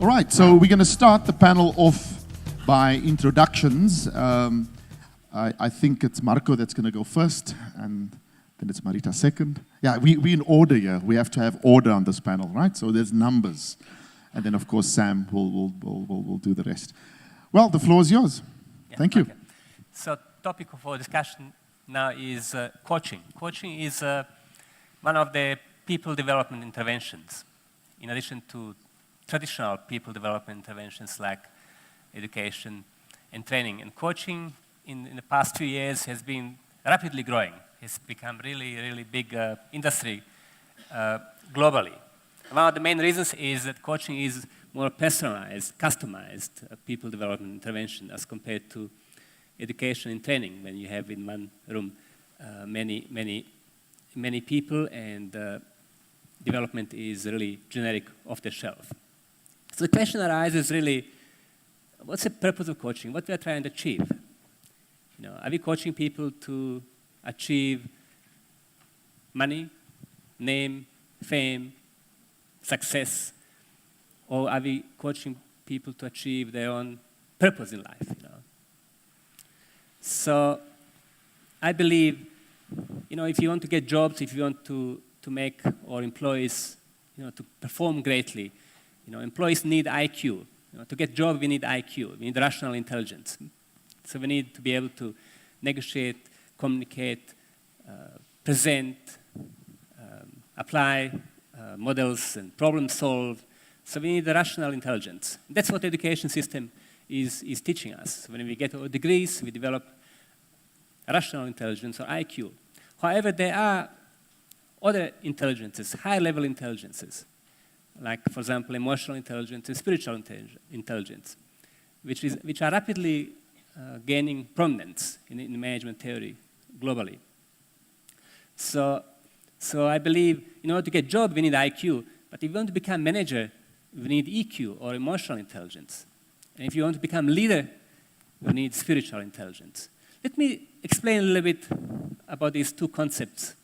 All right, so we're going to start the panel off by introductions. I think it's Marco that's going to go first, and then it's Marita second. Yeah, we in order here. We have to have order on this panel, right? So there's numbers. And then, of course, Sam will do the rest. Well, the floor is yours. Yeah, thank you. Okay. So topic for discussion now is coaching. Coaching is one of the people development interventions, in addition to traditional people development interventions like education and training. And coaching in the past few years has been rapidly growing. It's become really big industry globally. One of the main reasons is that coaching is more personalized, customized people development intervention as compared to education and training, when you have in one room many people, and development is really generic, off the shelf. So the question arises really, what's the purpose of coaching? What we are trying to achieve? You know, are we coaching people to achieve money, name, fame, success, or are we coaching people to achieve their own purpose in life? You know? So I believe, you know, if you want to get jobs, if you want to make our employees, you know, to perform greatly, you know, employees need IQ. You know, to get job, we need IQ. We need rational intelligence. So we need to be able to negotiate, communicate, present, apply models and problem solve. So we need the rational intelligence. That's what the education system is teaching us. When we get our degrees, we develop rational intelligence or IQ. However, there are other intelligences, high-level intelligences, like, for example, emotional intelligence and spiritual intelligence, which are rapidly gaining prominence in management theory globally. So I believe in order to get a job, we need IQ, but if you want to become manager, we need EQ or emotional intelligence. And if you want to become leader, we need spiritual intelligence. Let me explain a little bit about these two concepts,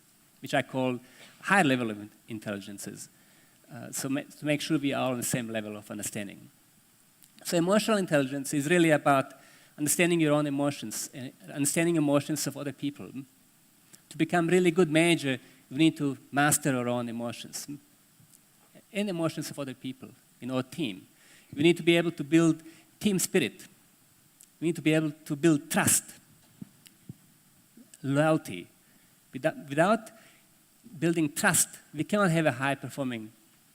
which I call high level of intelligences, to make sure we are on the same level of understanding. So emotional intelligence is really about understanding your own emotions, and understanding emotions of other people. To become really good manager, we need to master our own emotions and emotions of other people in our team. We need to be able to build team spirit. We need to be able to build trust, loyalty. Without building trust, we cannot have a high-performing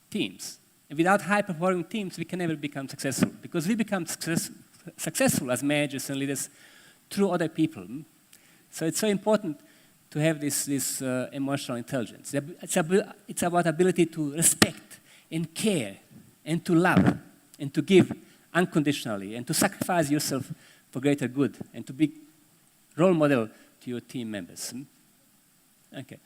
teams. And without high-performing teams, we can never become successful, because we become successful as managers and leaders through other people. So it's so important to have this emotional intelligence. It's about ability to respect and care and to love and to give unconditionally and to sacrifice yourself for greater good and to be role model to your team members. Okay.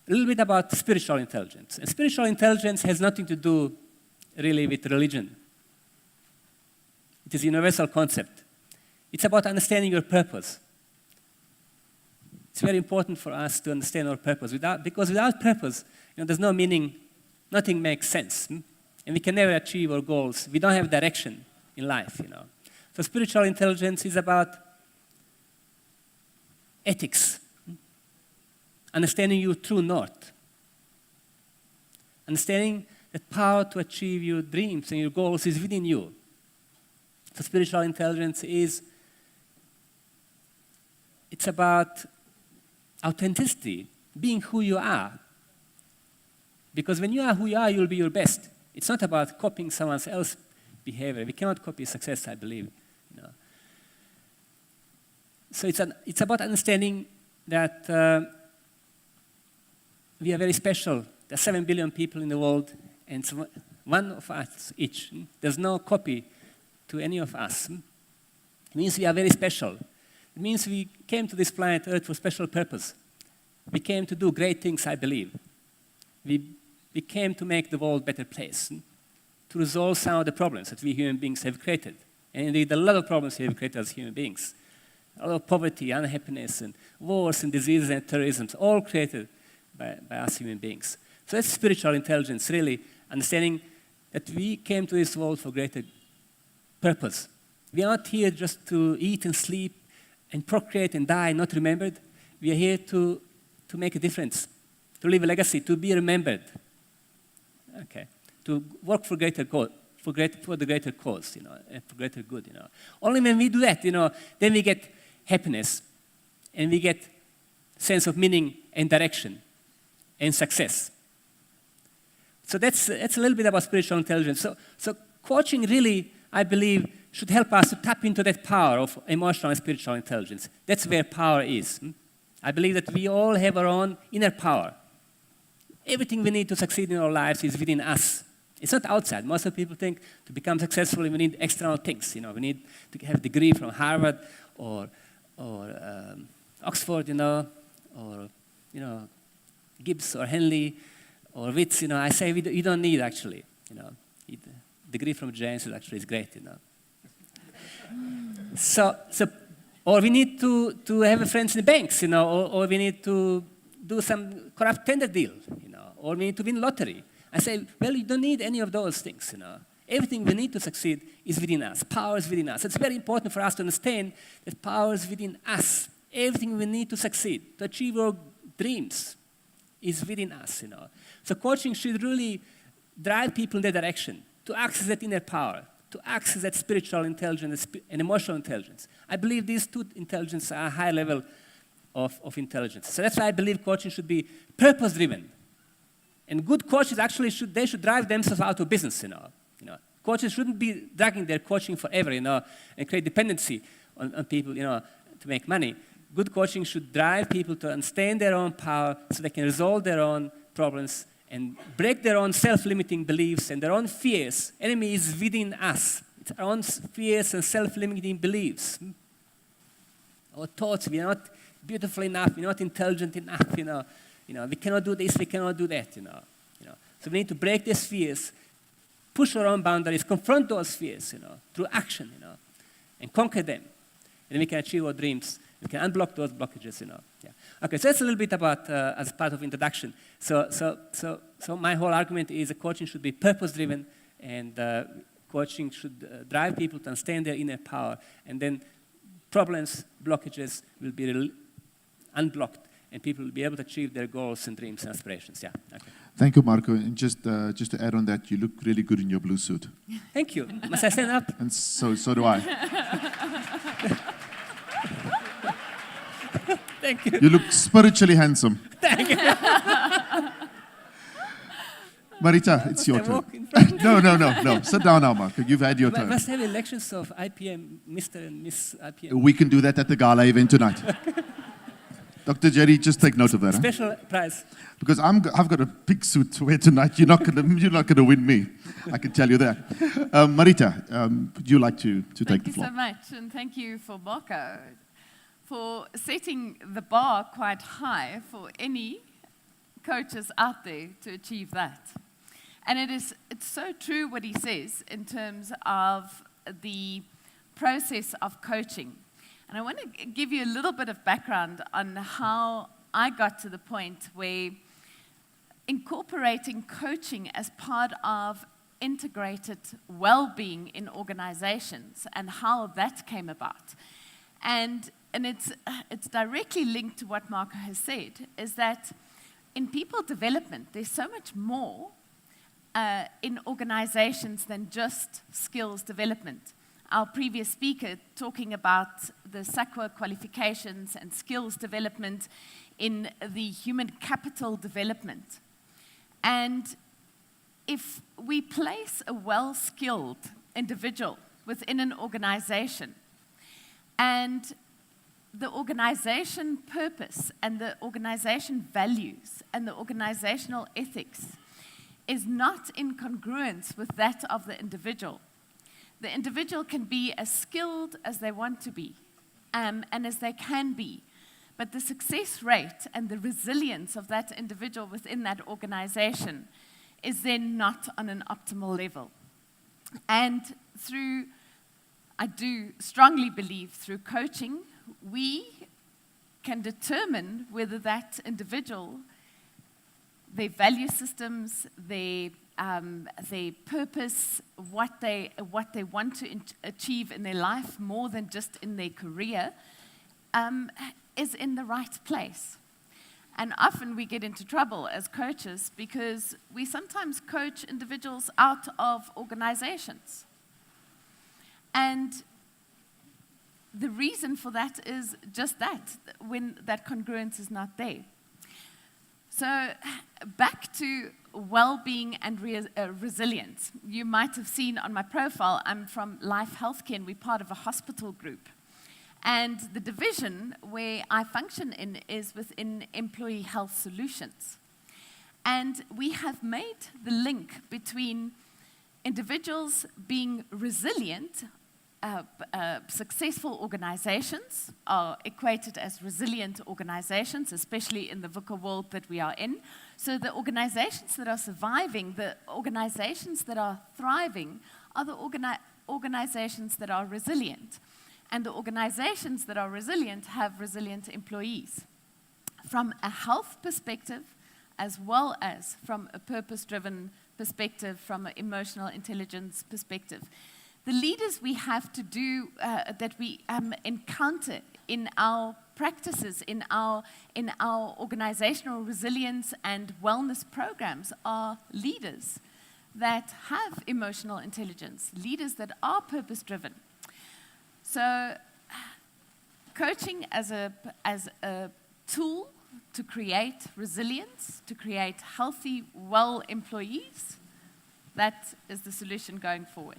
A little bit about spiritual intelligence. And spiritual intelligence has nothing to do really with religion. It is a universal concept. It's about understanding your purpose. It's very important for us to understand our purpose. Because without purpose, you know, there's no meaning, nothing makes sense. And we can never achieve our goals. We don't have direction in life, you know. So spiritual intelligence is about ethics, understanding your true north, understanding that power to achieve your dreams and your goals is within you. So spiritual intelligence it's about authenticity, being who you are. Because when you are who you are, you'll be your best. It's not about copying someone else's behavior. We cannot copy success, I believe. You know. So it's about understanding that we are very special. There are 7 billion people in the world, and it's one of us each. There's no copy to any of us. It means we are very special. It means we came to this planet Earth for a special purpose. We came to do great things, I believe. We came to make the world a better place, to resolve some of the problems that we human beings have created. And indeed, a lot of problems we have created as human beings. A lot of poverty, unhappiness, and wars, and diseases, and terrorism, all created by us human beings. So that's spiritual intelligence, really, understanding that we came to this world for greater purpose. We are not here just to eat and sleep and procreate and die, not remembered. We are here to make a difference, to leave a legacy, to be remembered. Okay, to work for greater cause, for the greater cause, and for greater good, Only when we do that, then we get happiness, and we get sense of meaning and direction and success. So that's a little bit about spiritual intelligence. So coaching really, I believe, should help us to tap into that power of emotional and spiritual intelligence. That's where power is. I believe that we all have our own inner power. Everything we need to succeed in our lives is within us. It's not outside. Most of people think to become successful, we need external things. We need to have a degree from Harvard or Oxford, or Gibbs or Henley or Wits. I say you don't need actually. Degree from Regenesys actually is great. So or we need to have friends in the banks, or we need to do some corrupt tender deal, or we need to win lottery. I say, well, you don't need any of those things, Everything we need to succeed is within us. Power is within us. It's very important for us to understand that power is within us. Everything we need to succeed, to achieve our dreams, is within us, So coaching should really drive people in that direction, to access that inner power, to access that spiritual intelligence and emotional intelligence. I believe these two intelligences are a high level of intelligence. So that's why I believe coaching should be purpose-driven. And good coaches actually should drive themselves out of business, Coaches shouldn't be dragging their coaching forever, and create dependency on people, to make money. Good coaching should drive people to understand their own power so they can resolve their own problems and break their own self-limiting beliefs and their own fears. Enemy is within us. It's our own fears and self-limiting beliefs. Our thoughts, we are not beautiful enough, we're not intelligent enough, we cannot do this, we cannot do that, So we need to break these fears, push our own boundaries, confront those fears, through action, and conquer them. And then we can achieve our dreams. We can unblock those blockages, Yeah. Okay, so that's a little bit about as part of introduction. So my whole argument is that coaching should be purpose-driven, and coaching should drive people to understand their inner power, and then problems, blockages will be unblocked, and people will be able to achieve their goals and dreams and aspirations. Yeah. Okay. Thank you, Marco. And just to add on that, you look really good in your blue suit. Thank you. Must I stand up? And so do I. Thank you. You look spiritually handsome. Thank you. Marita, it's your turn. No. Sit down now, Marco. You've had your turn. Must have elections of IPM, Mr. and Miss IPM. We can do that at the gala event tonight. Dr. Jerry, just take note of that. Special prize. Because I've got a big suit to wear tonight. You're not gonna win me. I can tell you that. Marita, would you like to take the floor? Thank you so much, and thank you for Marco for setting the bar quite high for any coaches out there to achieve that. And it's so true what he says in terms of the process of coaching. And I want to give you a little bit of background on how I got to the point where incorporating coaching as part of integrated well-being in organizations and how that came about. And it's directly linked to what Marco has said, is that in people development, there's so much more in organizations than just skills development. Our previous speaker talking about the SACWA qualifications and skills development in the human capital development. And if we place a well-skilled individual within an organization, and the organization purpose and the organization values and the organizational ethics is not in congruence with that of the individual can be as skilled as they want to be, and as they can be. But the success rate and the resilience of that individual within that organization is then not on an optimal level. And I do strongly believe through coaching, we can determine whether that individual, their value systems, their their purpose, what they want to achieve in their life more than just in their career, is in the right place. And often we get into trouble as coaches because we sometimes coach individuals out of organizations. And the reason for that is just that, when that congruence is not there. So back to well-being and resilience. You might have seen on my profile, I'm from Life Healthcare, and we're part of a hospital group. And the division where I function in is within Employee Health Solutions. And we have made the link between individuals being resilient. Successful organizations are equated as resilient organizations, especially in the VUCA world that we are in. So the organizations that are surviving, the organizations that are thriving, are the organizations that are resilient. And the organizations that are resilient have resilient employees. From a health perspective, as well as from a purpose-driven perspective, from an emotional intelligence perspective. The leaders we have to do, that we encounter in our practices, in our organizational resilience and wellness programs are leaders that have emotional intelligence, leaders that are purpose-driven. So coaching as a tool to create resilience, to create healthy, well employees, that is the solution going forward.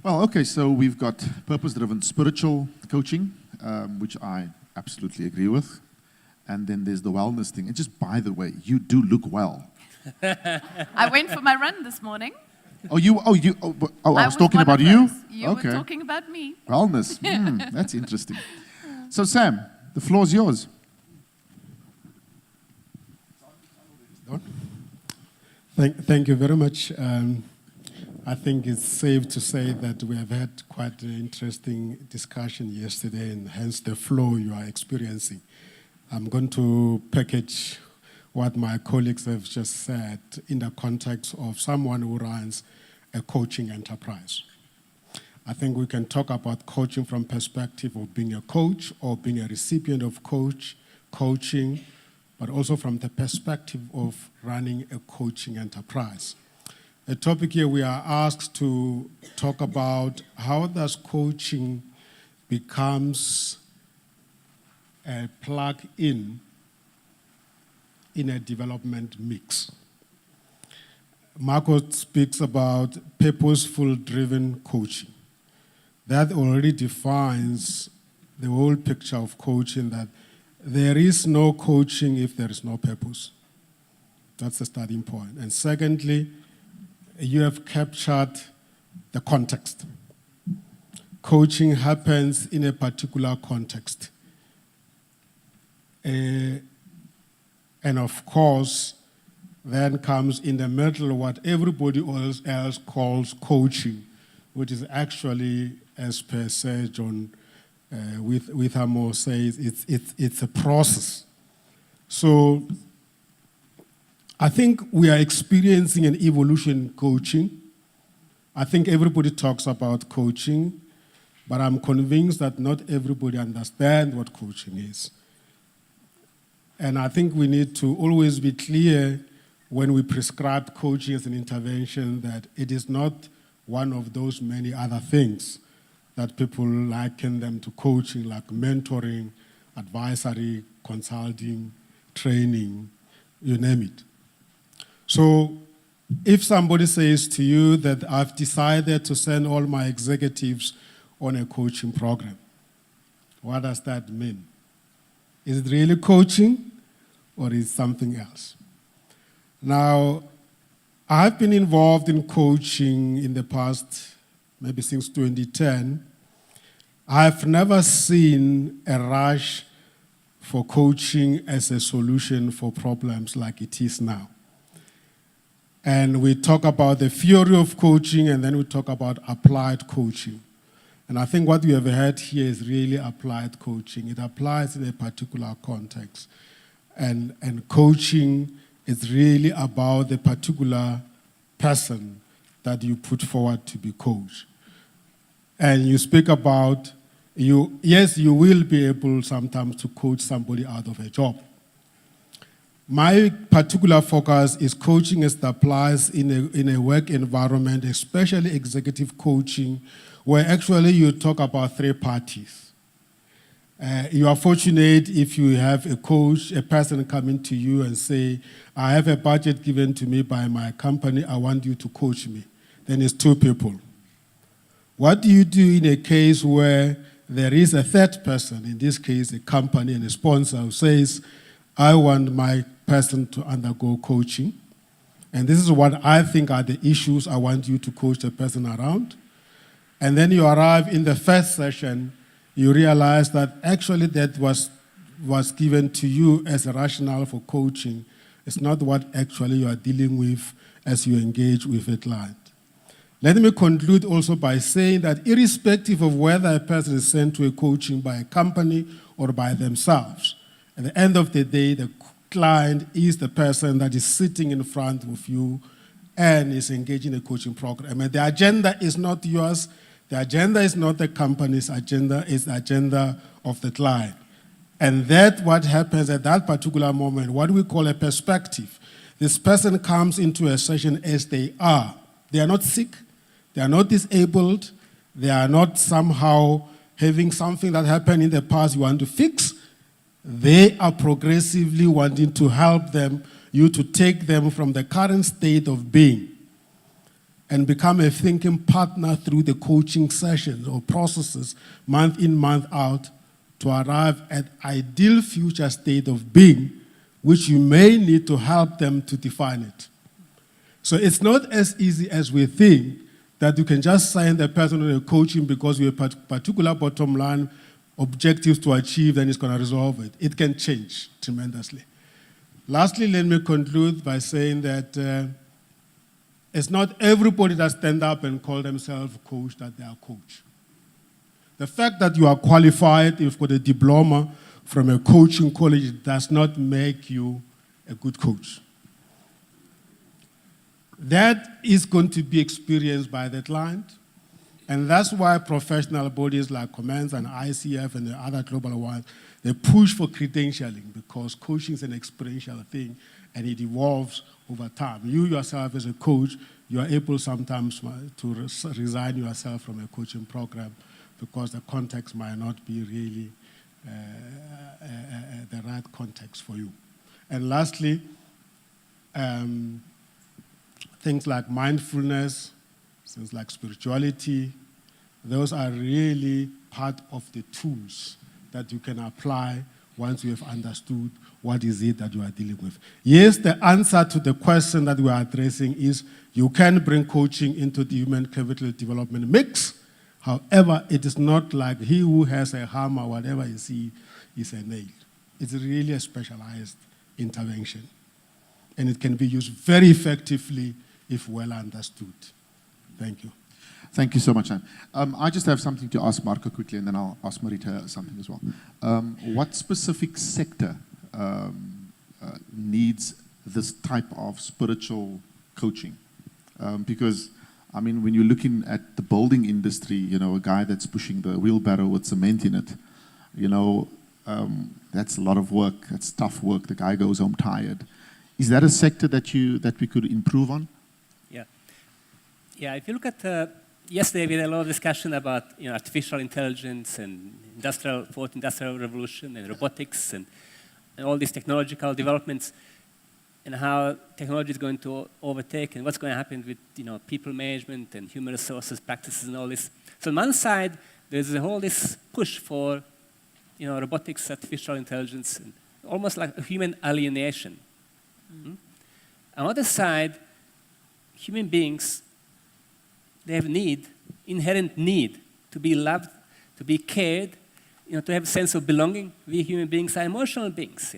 Well, okay, so we've got purpose-driven spiritual coaching, which I absolutely agree with. And then there's the wellness thing. And just by the way, you do look well. I went for my run this morning. I was talking about you? You were talking about me. Wellness, that's interesting. So Sam, the floor is yours. Thank you very much. I think it's safe to say that we have had quite an interesting discussion yesterday, and hence the flow you are experiencing. I'm going to package what my colleagues have just said in the context of someone who runs a coaching enterprise. I think we can talk about coaching from perspective of being a coach or being a recipient of coaching, but also from the perspective of running a coaching enterprise. A topic here we are asked to talk about how does coaching becomes a plug-in in a development mix. Marco speaks about purposeful-driven coaching. That already defines the whole picture of coaching, that there is no coaching if there is no purpose. That's the starting point. And secondly, you have captured the context. Coaching happens in a particular context. And of course, then comes in the middle what everybody else calls coaching, which is actually, as per Sir John Withamore says, it's a process. So I think we are experiencing an evolution in coaching. I think everybody talks about coaching, but I'm convinced that not everybody understands what coaching is. And I think we need to always be clear when we prescribe coaching as an intervention that it is not one of those many other things that people liken them to coaching, like mentoring, advisory, consulting, training, you name it. So if somebody says to you that I've decided to send all my executives on a coaching program, what does that mean? Is it really coaching or is it something else? Now, I've been involved in coaching in the past, maybe since 2010. I've never seen a rush for coaching as a solution for problems like it is now. And we talk about the theory of coaching, and then we talk about applied coaching. And I think what we have had here is really applied coaching. It applies in a particular context. And coaching It's really about the particular person that you put forward to be coached. And you speak about, yes, you will be able sometimes to coach somebody out of a job. My particular focus is coaching as it applies in a work environment, especially executive coaching, where actually you talk about three parties. You are fortunate if you have a coach, a person coming to you and say, I have a budget given to me by my company, I want you to coach me. Then it's two people. What do you do in a case where there is a third person, in this case a company and a sponsor who says, I want my person to undergo coaching, and this is what I think are the issues I want you to coach the person around. And then you arrive in the first session, you realize that actually that was given to you as a rationale for coaching. It's not what actually you are dealing with as you engage with a client. Let me conclude also by saying that irrespective of whether a person is sent to a coaching by a company or by themselves, at the end of the day, the client is the person that is sitting in front of you and is engaging in a coaching program. And the agenda is not yours. The agenda is not the company's agenda, it's the agenda of the client. And that's what happens at that particular moment, what we call a perspective. This person comes into a session as they are. They are not sick, they are not disabled, they are not somehow having something that happened in the past you want to fix. They are progressively wanting to help you to take them from the current state of being and become a thinking partner through the coaching sessions or processes, month in, month out, to arrive at ideal future state of being, which you may need to help them to define it. So it's not as easy as we think that you can just sign the person on a coaching because you have a particular bottom line objectives to achieve, and it's going to resolve it. It can change tremendously. Lastly, let me conclude by saying that it's not everybody that stand up and call themselves coach that they are coach. The fact that you are qualified, you've got a diploma from a coaching college, does not make you a good coach. That is going to be experienced by the client, and that's why professional bodies like COMETSA and ICF and the other global ones, they push for credentialing because coaching is an experiential thing and it evolves over time. You yourself as a coach, you are able sometimes to resign yourself from a coaching program because the context might not be really the right context for you. And lastly, things like mindfulness, things like spirituality, those are really part of the tools that you can apply once you have understood what is it that you are dealing with. Yes, the answer to the question that we are addressing is you can bring coaching into the human capital development mix. However, it is not like he who has a hammer, whatever you see, is a nail. It's really a specialized intervention. And it can be used very effectively if well understood. Thank you. Thank you so much, Anne. I just have something to ask Marco quickly, and then I'll ask Marita something as well. What specific sector needs this type of spiritual coaching? Because, I mean, when you're looking at the building industry, you know, a guy that's pushing the wheelbarrow with cement in it, you know, that's a lot of work. That's tough work. The guy goes home tired. Is that a sector that we could improve on? Yeah, if you look at yesterday, we had a lot of discussion about artificial intelligence and fourth industrial revolution and robotics and all these technological developments and how technology is going to overtake and what's going to happen with people management and human resources practices and all this. So on one side, there's a whole this push for robotics, artificial intelligence, and almost like a human alienation. Mm-hmm. On the other side, human beings, they have inherent need to be loved, to be cared, to have a sense of belonging. We human beings are emotional beings,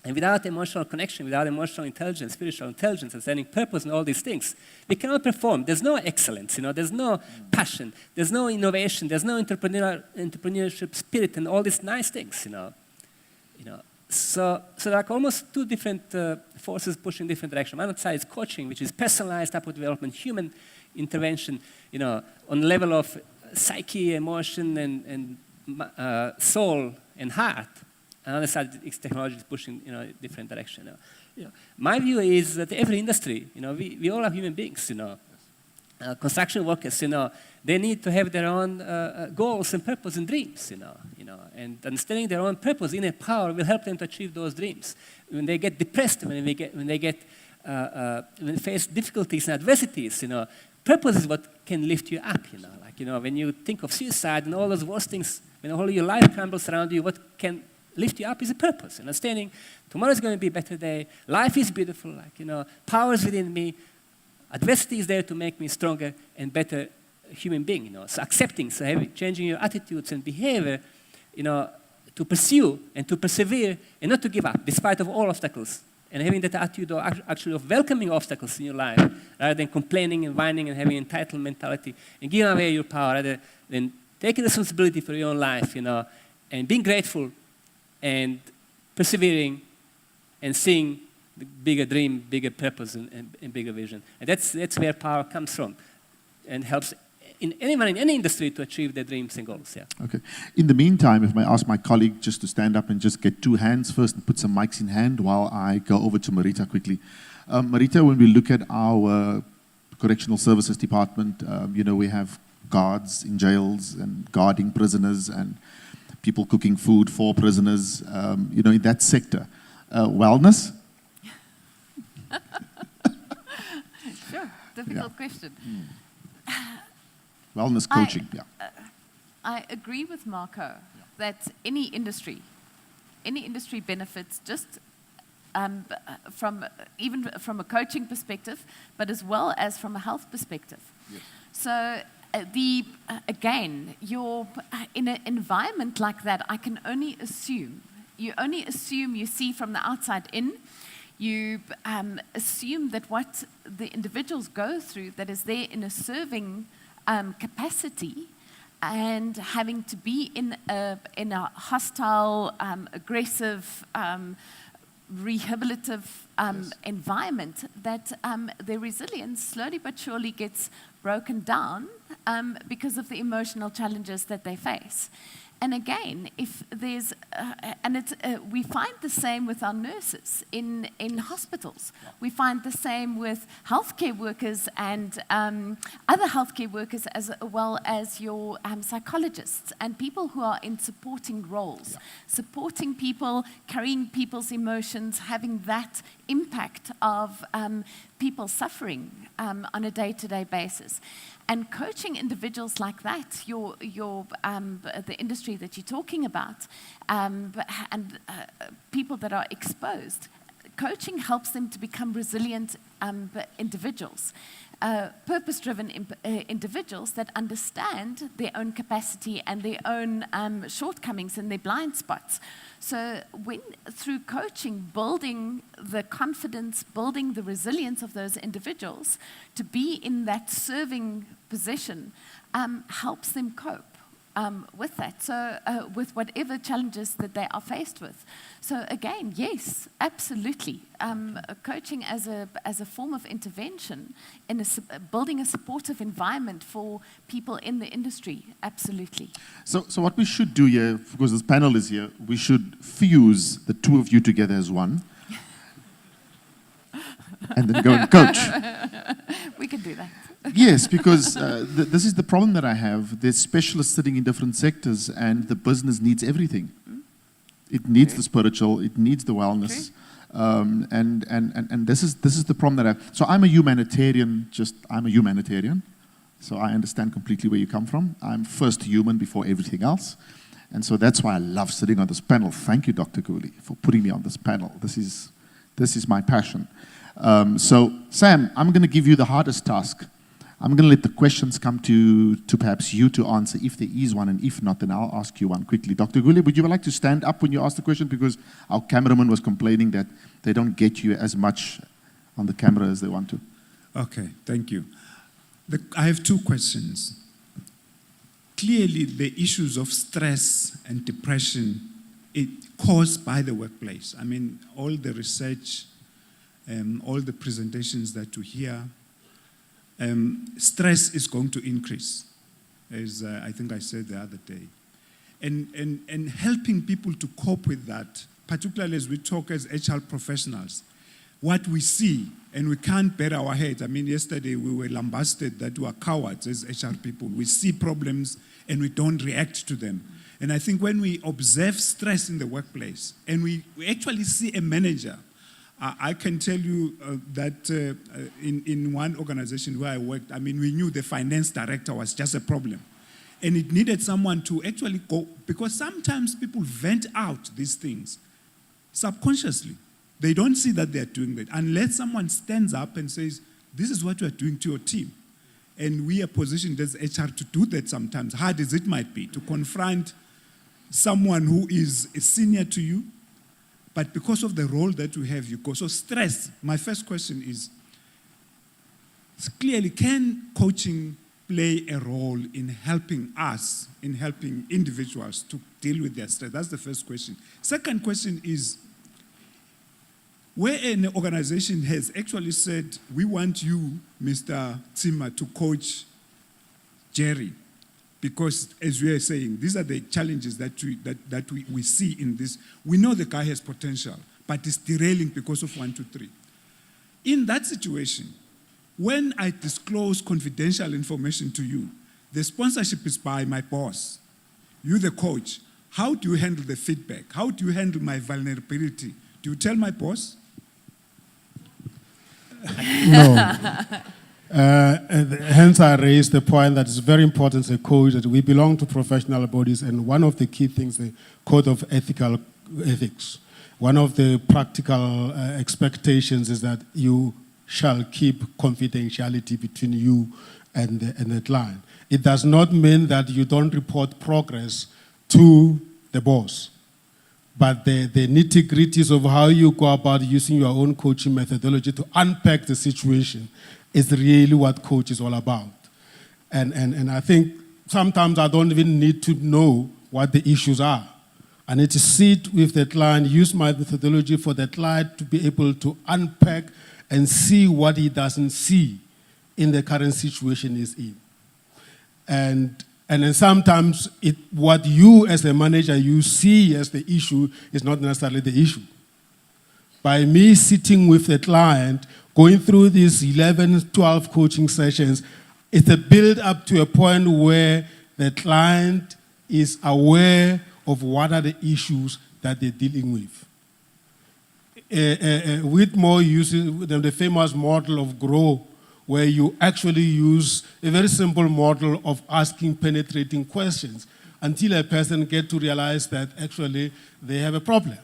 And without emotional connection, without emotional intelligence, spiritual intelligence, understanding purpose and all these things, we cannot perform. There's no excellence, there's no passion, there's no innovation, there's no entrepreneurship spirit and all these nice things, So there are almost two different forces pushing different directions. One side is coaching, which is personalized type of development, human intervention, on level of psyche, emotion, and soul and heart. Another side is technology is pushing different direction. My view is that every industry, we all are human beings. Construction workers, they need to have their own goals and purpose and dreams. And understanding their own purpose, inner power, will help them to achieve those dreams. When they get depressed, when they face difficulties and adversities, purpose is what can lift you up. When you think of suicide and all those worst things, when all your life crumbles around you, what can lift you up is a purpose. Understanding tomorrow is going to be a better day. Life is beautiful. Power is within me. Adversity is there to make me stronger and better human being. So accepting, changing your attitudes and behavior, to pursue and to persevere and not to give up despite of all obstacles. And having that attitude actually of welcoming obstacles in your life rather than complaining and whining and having entitled mentality and giving away your power rather than taking responsibility for your own life, and being grateful and persevering and seeing the bigger dream, bigger purpose, and bigger vision. And that's where power comes from and helps anyone in any industry to achieve their dreams and goals. Yeah. Okay. In the meantime, if I ask my colleague just to stand up and just get two hands first and put some mics in hand while I go over to Marita quickly. Marita, when we look at our correctional services department, we have guards in jails and guarding prisoners and people cooking food for prisoners, in that sector. Wellness? Sure, difficult question. Wellness coaching, I agree with Marco that any industry benefits just even from a coaching perspective, but as well as from a health perspective. Yes. So again, you're in an environment like that, I can only assume. You only assume you see from the outside in. You assume that what the individuals go through, that is there in a serving capacity, and having to be in a hostile, aggressive, rehabilitative environment, that their resilience slowly but surely gets broken down because of the emotional challenges that they face. And again, if there's, we find the same with our nurses in hospitals. We find the same with healthcare workers and other healthcare workers, as well as your psychologists and people who are in supporting roles, supporting people, carrying people's emotions, having that impact of people suffering on a day-to-day basis. And coaching individuals like that, the industry that you're talking about, and people that are exposed, coaching helps them to become resilient individuals, purpose-driven individuals that understand their own capacity and their own shortcomings and their blind spots. So when through coaching, building the confidence, building the resilience of those individuals to be in that serving position helps them cope with that, so with whatever challenges that they are faced with. So again, yes, absolutely. Coaching as a form of intervention in building a supportive environment for people in the industry, absolutely. So what we should do here, because this panel is here, we should fuse the two of you together as one, and then go and coach. We can do that. Yes, because this is the problem that I have. There's specialists sitting in different sectors, and the business needs everything. It needs the spiritual, it needs the wellness, and this is the problem that I have. So I'm a humanitarian. So I understand completely where you come from. I'm first human before everything else, and so that's why I love sitting on this panel. Thank you, Dr. Gooley, for putting me on this panel. This is my passion. So Sam, I'm going to give you the hardest task. I'm going to let the questions come to perhaps you to answer, if there is one, and if not, then I'll ask you one quickly. Dr. Gooley, would you like to stand up when you ask the question? Because our cameraman was complaining that they don't get you as much on the camera as they want to. Okay, thank you. I have two questions. Clearly, the issues of stress and depression caused by the workplace. I mean, all the research, all the presentations that you hear, stress is going to increase, as I think I said the other day. And helping people to cope with that, particularly as we talk as HR professionals, what we see, and we can't bear our heads. I mean, yesterday we were lambasted that we are cowards as HR people. We see problems and we don't react to them. And I think when we observe stress in the workplace, and we actually see a manager, I can tell you that in one organization where I worked, I mean, we knew the finance director was just a problem. And it needed someone to actually go, because sometimes people vent out these things subconsciously. They don't see that they're doing that unless someone stands up and says, this is what you are doing to your team. And we are positioned as HR to do that sometimes, hard as it might be, to confront someone who is a senior to you, but because of the role that we have, you go. So stress, my first question is, clearly, can coaching play a role in helping us, in helping individuals to deal with their stress? That's the first question. Second question is, where an organization has actually said, we want you, Mr. Tsima, to coach Jerry, because as we are saying, these are the challenges that we see in this. We know the guy has potential, but it's derailing because of 1, 2, 3. In that situation, when I disclose confidential information to you, the sponsorship is by my boss. You, the coach. How do you handle the feedback? How do you handle my vulnerability? Do you tell my boss? No. Hence, I raised the point that it's very important as a coach that we belong to professional bodies, and one of the key things, the code of ethics, one of the practical expectations is that you shall keep confidentiality between you and the client. It does not mean that you don't report progress to the boss, but the nitty-gritties of how you go about using your own coaching methodology to unpack the situation is really what coach is all about. And I think sometimes I don't even need to know what the issues are. I need to sit with the client, use my methodology for the client to be able to unpack and see what he doesn't see in the current situation he's in. And then sometimes what you as a manager, you see as the issue is not necessarily the issue. By me sitting with the client, going through these 11, 12 coaching sessions, it's a build up to a point where the client is aware of what are the issues that they're dealing with. Whitmore uses the famous model of GROW, where you actually use a very simple model of asking penetrating questions until a person gets to realize that actually they have a problem.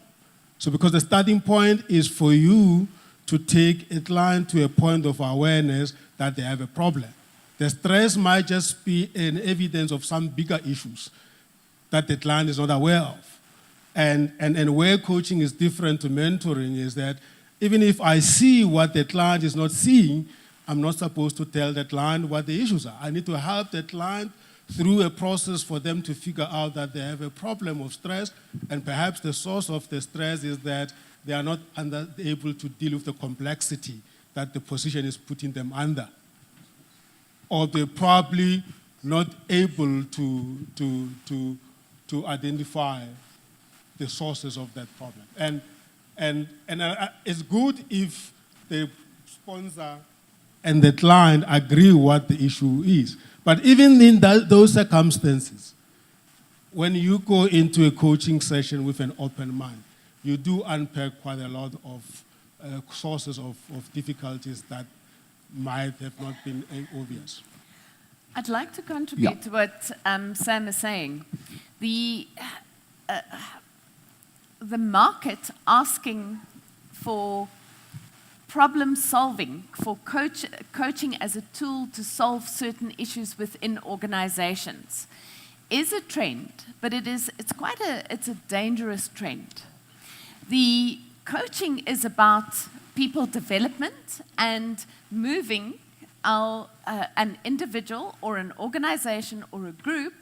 So because the starting point is for you to take a client to a point of awareness that they have a problem. The stress might just be an evidence of some bigger issues that the client is not aware of. And where coaching is different to mentoring is that even if I see what the client is not seeing, I'm not supposed to tell the client what the issues are. I need to help the client through a process for them to figure out that they have a problem of stress, and perhaps the source of the stress is that they are not able to deal with the complexity that the position is putting them under. Or they're probably not able to identify the sources of that problem. And it's good if the sponsor and the client agree what the issue is. But even in those circumstances, when you go into a coaching session with an open mind, you do unpack quite a lot of sources of difficulties that might have not been obvious. I'd like to contribute to what Sam is saying. The market asking for problem solving, for coaching as a tool to solve certain issues within organizations is a trend, but it's a dangerous trend. The coaching is about people development and moving an individual or an organization or a group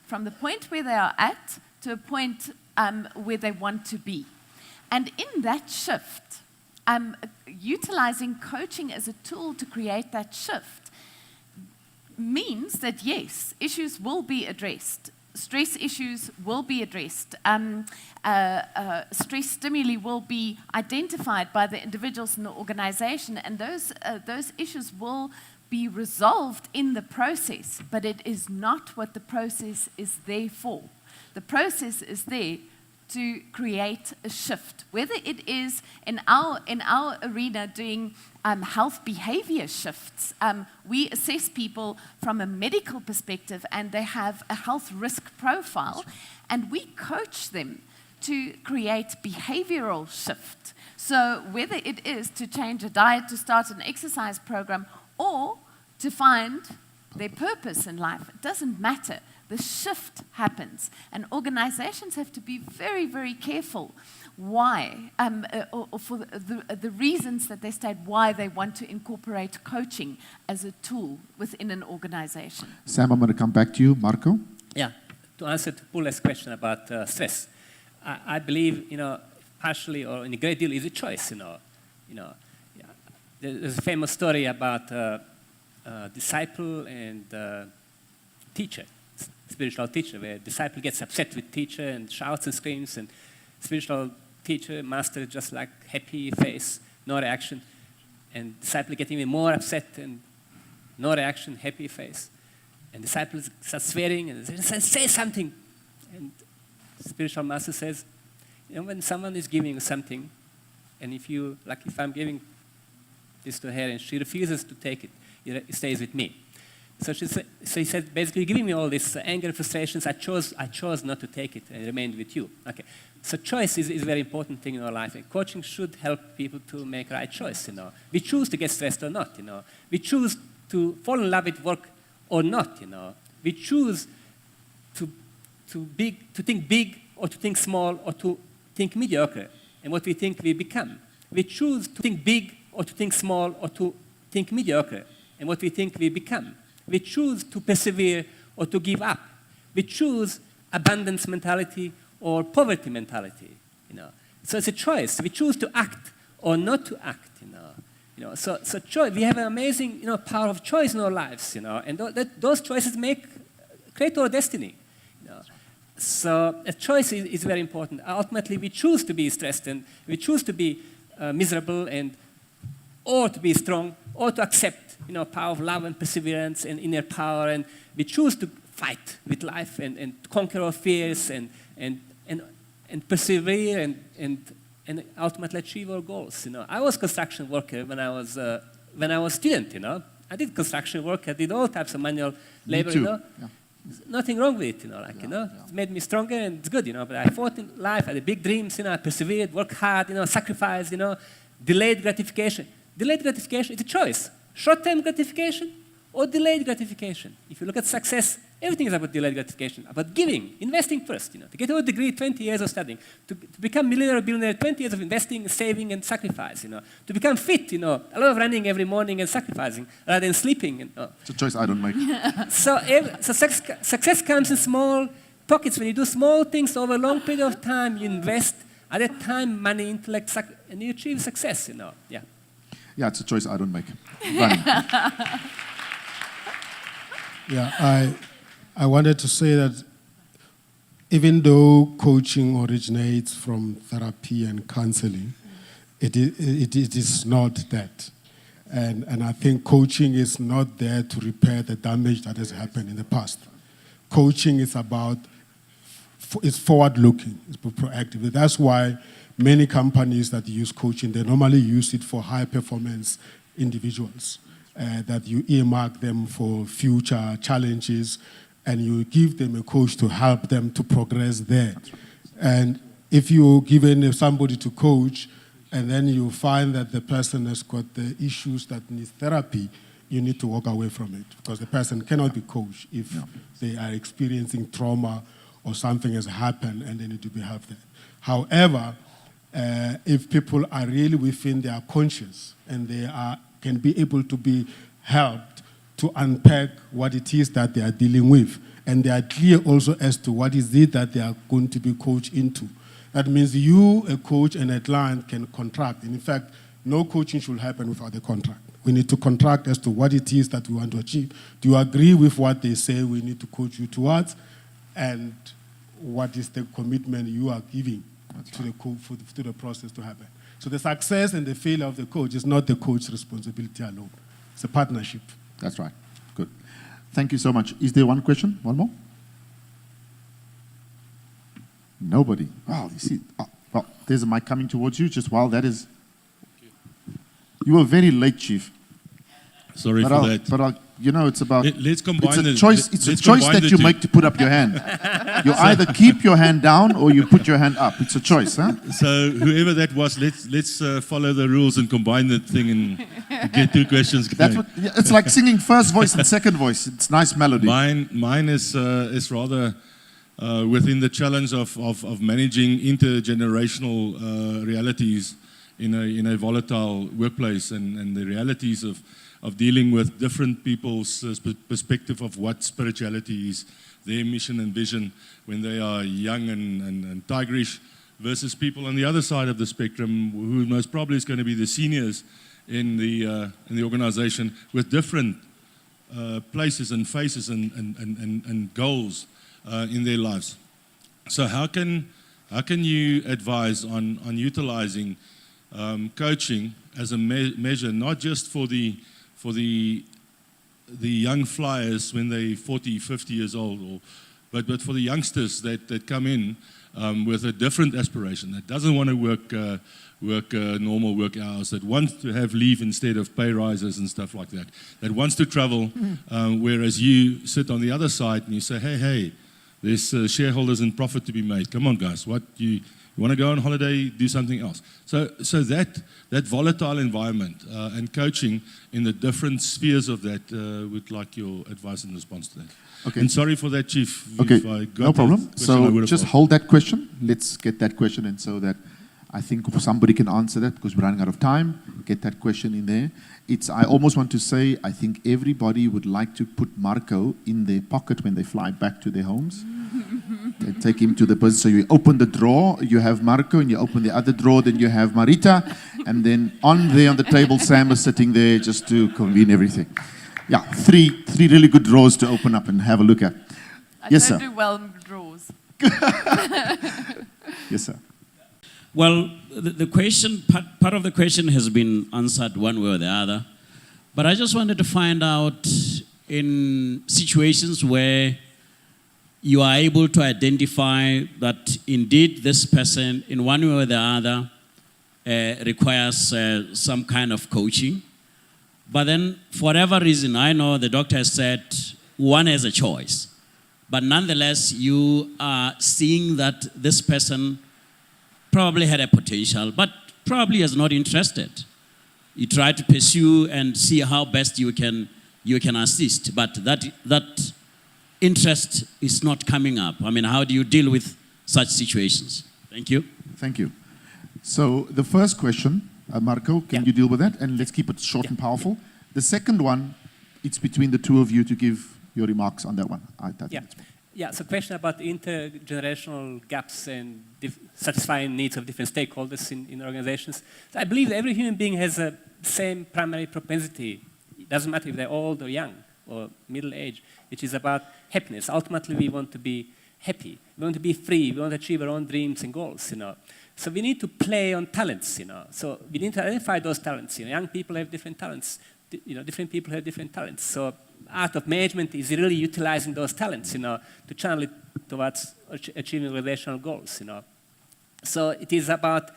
from the point where they are at to a point where they want to be. And in that shift, utilizing coaching as a tool to create that shift means that, yes, issues will be addressed. Stress issues will be addressed. Stress stimuli will be identified by the individuals in the organization, and those issues will be resolved in the process, but it is not what the process is there for. The process is there to create a shift, whether it is in our arena doing health behavior shifts. We assess people from a medical perspective, and they have a health risk profile, and we coach them to create behavioral shift. So whether it is to change a diet, to start an exercise program, or to find their purpose in life, it doesn't matter. The shift happens, and organizations have to be very, very careful why, or for the reasons that they state why they want to incorporate coaching as a tool within an organization. Sam, I'm going to come back to you. Marco? Yeah, to answer to Paula's question about stress, I believe, partially or in a great deal is a choice, yeah. There's a famous story about disciple and teacher. Spiritual teacher, where disciple gets upset with teacher and shouts and screams, and spiritual teacher, master, just like happy face, no reaction, and disciple get even more upset and no reaction, happy face, and disciple starts swearing and says, say something, and spiritual master says, when someone is giving you something, and if I'm giving this to her and she refuses to take it, it stays with me. So he said, basically, giving me all this anger, frustrations, I chose not to take it and remained with you. Okay. So choice is a very important thing in our life. And coaching should help people to make right choice. We choose to get stressed or not. We choose to fall in love with work or not. We choose to think big or to think small or to think mediocre, and what we think we become. We choose to think big or to think small or to think mediocre, and what we think we become. We choose to persevere or to give up. We choose abundance mentality or poverty mentality. So it's a choice. We choose to act or not to act. So choice. We have an amazing power of choice in our lives. And those choices create our destiny. So a choice is very important. Ultimately, we choose to be stressed and we choose to be miserable or to be strong or to accept power of love and perseverance and inner power, and we choose to fight with life and conquer our fears and persevere and ultimately achieve our goals. I was a construction worker when I was a student. I did construction work. I did all types of manual labor. Me too. Yeah. Nothing wrong with it. It made me stronger and it's good. But I fought in life. I had big dreams. I persevered, worked hard. Sacrificed. Delayed gratification. Delayed gratification is a choice. Short-term gratification or delayed gratification. If you look at success, everything is about delayed gratification, about giving, investing first. To get a degree, 20 years of studying. To become millionaire or billionaire, 20 years of investing, saving, and sacrifice. To become fit, a lot of running every morning and sacrificing rather than sleeping. It's a choice I don't make. So success comes in small pockets. When you do small things over a long period of time, you invest at that time, money, intellect, and you achieve success. Yeah. Yeah, it's a choice I don't make. Yeah, I wanted to say that even though coaching originates from therapy and counseling, it is not that. And I think coaching is not there to repair the damage that has happened in the past. Coaching is it's forward-looking, it's proactive. That's why many companies that use coaching, they normally use it for high-performance individuals, that you earmark them for future challenges, and you give them a coach to help them to progress there. And if you're given somebody to coach, and then you find that the person has got the issues that need therapy, you need to walk away from it, because the person cannot be coached if they are experiencing trauma or something has happened and they need to be helped there. However, if people are really within their conscious and they can be able to be helped to unpack what it is that they are dealing with and they are clear also as to what is it that they are going to be coached into. That means you, a coach, and a client can contract. And in fact, no coaching should happen without a contract. We need to contract as to what it is that we want to achieve. Do you agree with what they say we need to coach you towards? And what is the commitment you are giving to the process to happen? So the success and the failure of the coach is not the coach's responsibility alone. It's a partnership. That's right. Good. Thank you so much. Is there one question? One more? Nobody. Wow, you see. Oh, well, there's a mic coming towards you. Just while that is. You were very late, Chief. Sorry for that. But you know, it's about. Let's combine it's a choice. It's a choice that you make to put up your hand. You either keep your hand down or you put your hand up. It's a choice, huh? So whoever that was, let's follow the rules and combine the thing and get two questions going. That's what, yeah, it's like singing first voice and second voice. It's nice melody. Mine is rather within the challenge of managing intergenerational realities in a volatile workplace and the realities of dealing with different people's perspective of what spirituality is, their mission and vision when they are young and tigerish, versus people on the other side of the spectrum who most probably is going to be the seniors in the organization with different places and faces and goals in their lives. So how can you advise on utilizing coaching as a measure, not just for the young flyers when they're 40, 50 years old, but for the youngsters that come in with a different aspiration, that doesn't want to work normal work hours, that wants to have leave instead of pay rises and stuff like that, that wants to travel, whereas you sit on the other side and you say, hey, there's shareholders and profit to be made. Come on, guys, you want to go on holiday, do something else. So that volatile environment and coaching in the different spheres of that, would like your advice in response to that. Okay. And sorry for that, Chief. Okay, If I got no problem. So just asked. hold that question. Let's get that question in so that I think somebody can answer that because we're running out of time. Get that question in there. I almost want to say, I think everybody would like to put Marco in their pocket when they fly back to their homes. They take him to the person. So you open the drawer, you have Marco, and you open the other drawer, then you have Marita, and then on the table, Sam is sitting there just to convene everything. Yeah, three really good drawers to open up and have a look at. Yes, sir. I don't do well in drawers. Yes, sir. Well, the question, part of the question has been answered one way or the other. But I just wanted to find out in situations where you are able to identify that indeed this person, in one way or the other, requires some kind of coaching. But then, for whatever reason, I know the doctor has said one has a choice. But nonetheless, you are seeing that this person probably had a potential, but probably is not interested. You try to pursue and see how best you can assist, but that interest is not coming up. I mean, how do you deal with such situations? Thank you. Thank you. So the first question, Marco, can you deal with that? And let's keep it short and powerful. The second one, it's between the two of you to give your remarks on that one. Yeah, so question about intergenerational gaps and satisfying needs of different stakeholders in organizations. So I believe that every human being has the same primary propensity. It doesn't matter if they're old or young or middle age, which is about happiness. Ultimately, we want to be happy. We want to be free. We want to achieve our own dreams and goals, So we need to play on talents, So we need to identify those talents. Young people have different talents. Different people have different talents. So art of management is really utilizing those talents, to channel it towards achieving relational goals, So it is about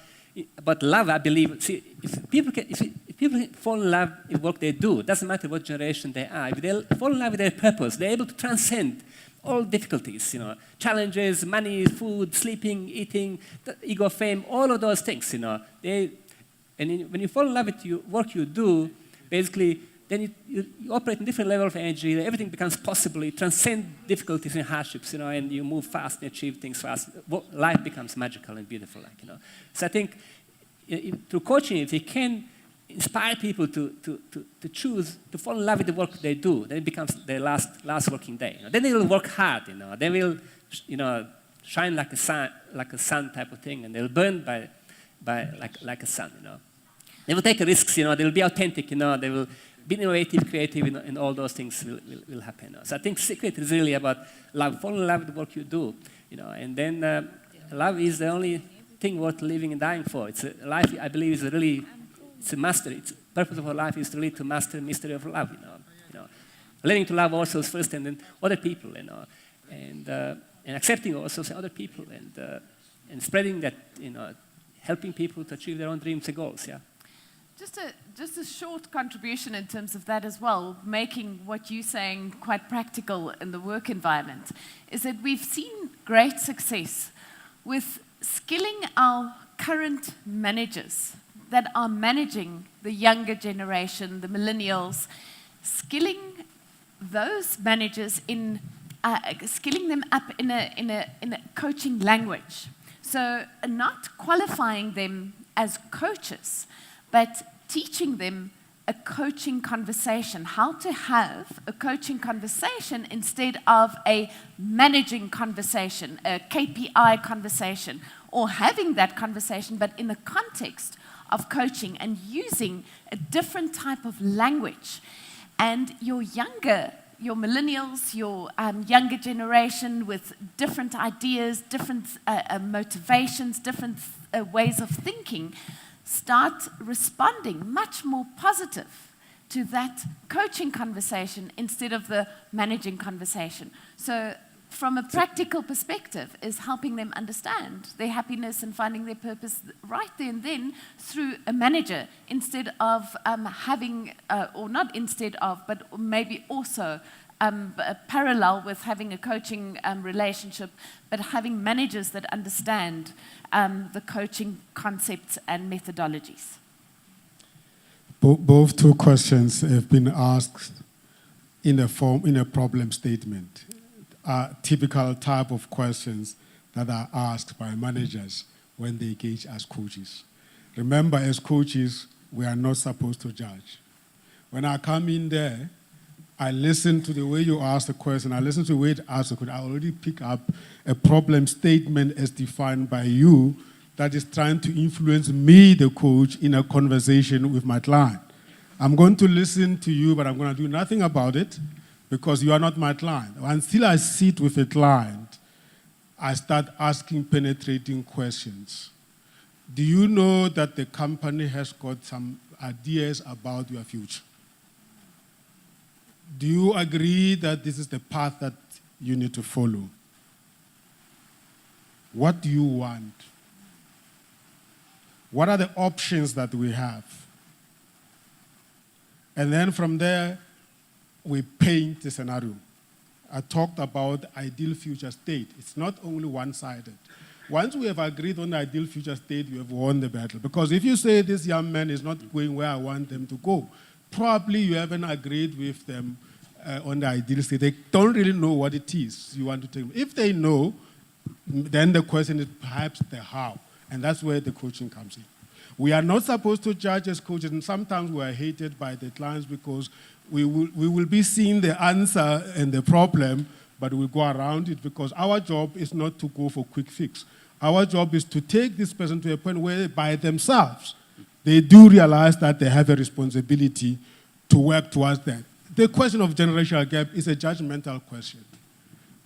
love, I believe. See, if people fall in love in what they do, it doesn't matter what generation they are. If they fall in love with their purpose, they're able to transcend all difficulties, challenges, money, food, sleeping, eating, ego, fame, all of those things, And when you fall in love with work you do, basically, then you operate in different level of energy. Everything becomes possible. You transcend difficulties and hardships, and you move fast and achieve things fast. Life becomes magical and beautiful, So I think through coaching, if you can inspire people to choose, to fall in love with the work they do. Then it becomes their last working day. Then they will work hard. They will, shine like a sun type of thing, and they'll burn by like a sun. They will take risks. They will be authentic. They will be innovative, creative, and all those things will happen. So I think secret is really about love. Fall in love with the work you do. And then love is the only thing worth living and dying for. It's life. I believe is really. It's a master. It's purpose of our life is really to master the mystery of love. Learning to love ourselves first, and then other people. And accepting also other people, and spreading that. Helping people to achieve their own dreams and goals. Yeah. Just a short contribution in terms of that as well, making what you're saying quite practical in the work environment, is that we've seen great success with skilling our current managers that are managing the younger generation, the millennials, skilling those managers in skilling them up in a coaching language. So not qualifying them as coaches, but teaching them a coaching conversation, how to have a coaching conversation instead of a managing conversation, a KPI conversation, or having that conversation, but in the context of coaching and using a different type of language. And your millennials, your younger generation with different ideas, different motivations, different ways of thinking, start responding much more positive to that coaching conversation instead of the managing conversation. So from a practical perspective is helping them understand their happiness and finding their purpose right there and then through a manager instead of having, or not instead of, but maybe also parallel with having a coaching relationship, but having managers that understand the coaching concepts and methodologies. Both two questions have been asked in a problem statement. Typical type of questions that are asked by managers when they engage as coaches. Remember, as coaches, we are not supposed to judge. When I come in there, I listen to the way you ask the question, I listen to the way it asks the question, I already pick up a problem statement as defined by you that is trying to influence me, the coach, in a conversation with my client. I'm going to listen to you, but I'm going to do nothing about it because you are not my client. Until I sit with a client, I start asking penetrating questions. Do you know that the company has got some ideas about your future? Do you agree that this is the path that you need to follow? What do you want? What are the options that we have? And then from there, we paint the scenario. I talked about the ideal future state. It's not only one-sided. Once we have agreed on the ideal future state, we have won the battle. Because if you say this young man is not going where I want them to go, probably you haven't agreed with them on the ideal state. They don't really know what it is you want to take them. If they know, then the question is perhaps the how. And that's where the coaching comes in. We are not supposed to judge as coaches, and sometimes we are hated by the clients because we will be seeing the answer and the problem, but we'll go around it because our job is not to go for quick fix. Our job is to take this person to a point where by themselves, they do realize that they have a responsibility to work towards that. The question of generational gap is a judgmental question.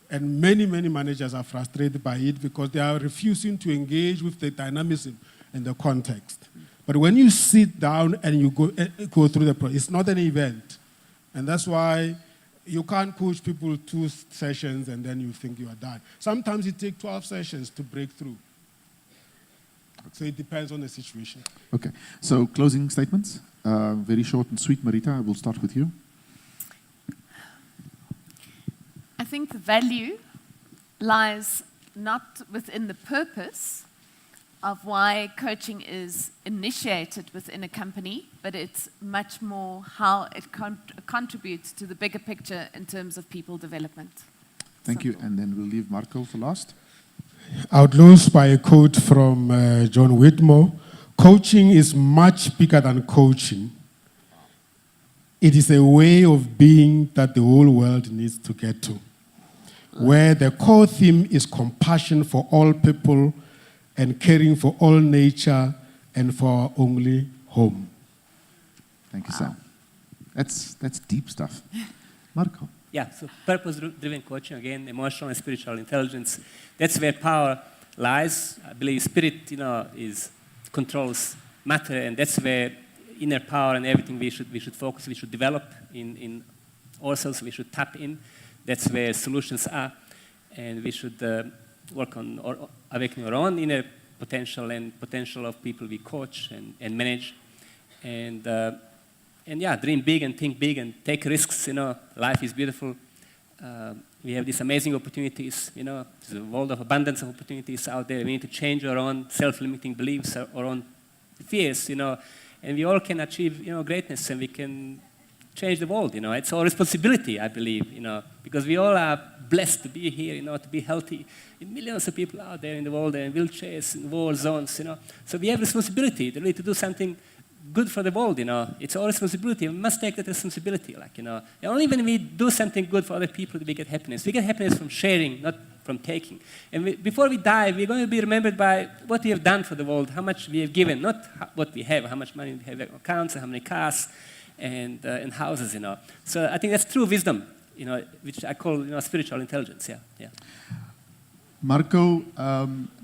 And many, many managers are frustrated by it because they are refusing to engage with the dynamism and the context. But when you sit down and you go through the process, it's not an event. And that's why you can't coach people 2 sessions and then you think you are done. Sometimes it takes 12 sessions to break through. So it depends on the situation. Okay, so closing statements. Very short and sweet. Marita, I will start with you. I think the value lies not within the purpose of why coaching is initiated within a company, but it's much more how it contributes to the bigger picture in terms of people development. Thank you, and then we'll leave Marco for last. I would close by a quote from John Whitmore. Coaching is much bigger than coaching. It is a way of being that the whole world needs to get to, where the core theme is compassion for all people and caring for all nature and for our only home. Thank you, Sam. That's deep stuff. Marco. Yeah, so purpose-driven coaching, again, emotional and spiritual intelligence. That's where power lies. I believe spirit, controls matter, and that's where inner power and everything we should focus, we should develop in ourselves, we should tap in. That's where solutions are, and we should work on awakening our own inner potential and potential of people we coach and manage, and yeah, dream big and think big and take risks. Life is beautiful. We have these amazing opportunities. There's a world of abundance of opportunities out there. We need to change our own self-limiting beliefs, our own fears. And we all can achieve, greatness, and we can change the world. It's our responsibility, I believe. Because we all are blessed to be here. To be healthy. Millions of people out there in the world, and wheelchairs, in war zones. So we have responsibility really to do something good for the world, It's our responsibility. We must take that responsibility, And only when we do something good for other people do we get happiness. We get happiness from sharing, not from taking. And before we die, we're going to be remembered by what we have done for the world, how much we have given, not what we have, how much money we have in accounts, how many cars and houses, So I think that's true wisdom, which I call, spiritual intelligence. Yeah. Marco,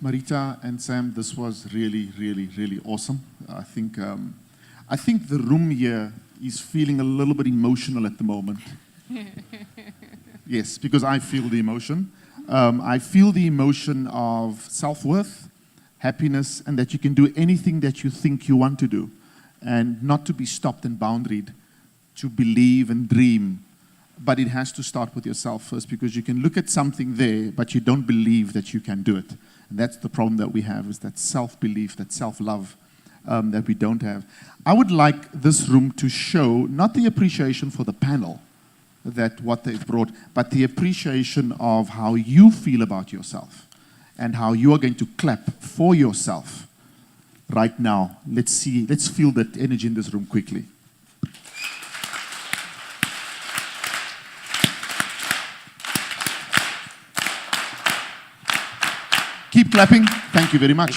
Marita, and Sam, this was really, really, really awesome. I think the room here is feeling a little bit emotional at the moment. Yes, because I feel the emotion. I feel the emotion of self-worth, happiness, and that you can do anything that you think you want to do, and not to be stopped and boundaried, to believe and dream. But it has to start with yourself first, because you can look at something there, but you don't believe that you can do it. And that's the problem that we have, is that self-belief, that self-love that we don't have. I would like this room to show not the appreciation for the panel, that what they've brought, but the appreciation of how you feel about yourself and how you are going to clap for yourself right now. Let's feel that energy in this room quickly. Keep clapping. Thank you very much.